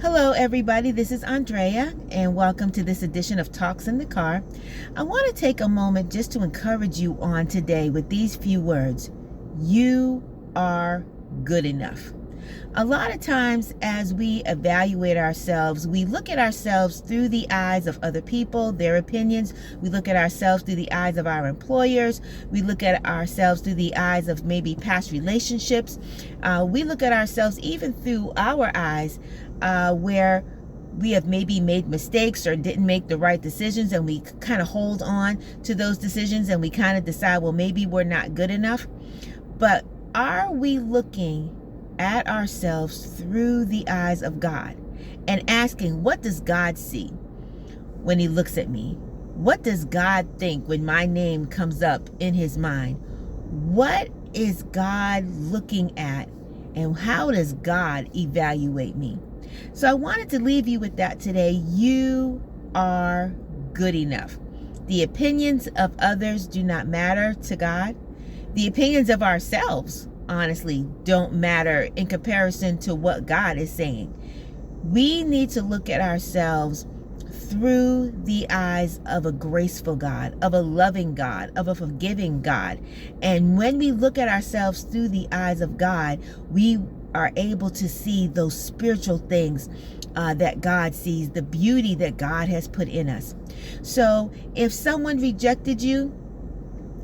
Hello, everybody. This is Andrea, and welcome to this edition of Talks in the Car. I want to take a moment just to encourage you on today with these few words. You are good enough. A lot of times, as we evaluate ourselves, we look at ourselves through the eyes of other people, their opinions. We look at ourselves through the eyes of our employers. We look at ourselves through the eyes of maybe past relationships. We look at ourselves even through our eyes where we have maybe made mistakes or didn't make the right decisions, and we kind of hold on to those decisions and we kind of decide, well, maybe we're not good enough. But are we looking at ourselves through the eyes of God and asking, what does God see when he looks at me? What does God think when my name comes up in his mind? What is God looking at, and how does God evaluate me? So I wanted to leave you with that today. You are good enough. The opinions of others do not matter to God. The opinions of ourselves, honestly, don't matter in comparison to what God is saying. We need to look at ourselves through the eyes of a graceful God, of a loving God, of a forgiving God. And when we look at ourselves through the eyes of God, we are able to see those spiritual things that God sees, the beauty that God has put in us. So if someone rejected you,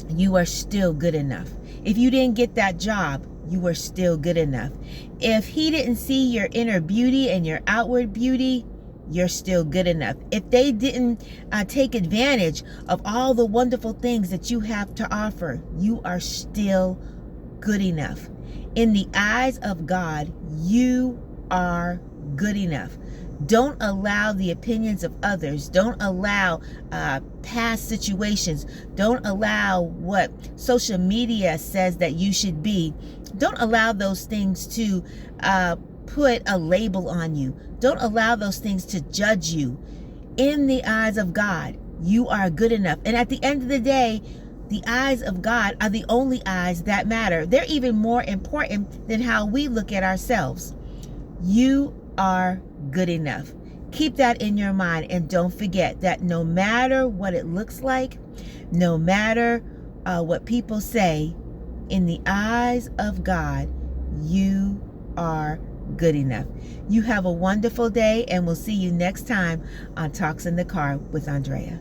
you are still good enough. If you didn't get that job, you are still good enough. If he didn't see your inner beauty and your outward beauty, you're still good enough. If they didn't take advantage of all the wonderful things that you have to offer, you are still good enough. In the eyes of God, you are good enough. Don't allow the opinions of others. Don't allow past situations. Don't allow what social media says that you should be. Don't allow those things to put a label on you. Don't allow those things to judge you. In the eyes of God, you are good enough. And at the end of the day, the eyes of God are the only eyes that matter. They're even more important than how we look at ourselves. You are good enough. Keep that in your mind, and don't forget that no matter what it looks like, no matter what people say, in the eyes of God, you are good enough. You have a wonderful day, and we'll see you next time on Talks in the Car with Andrea.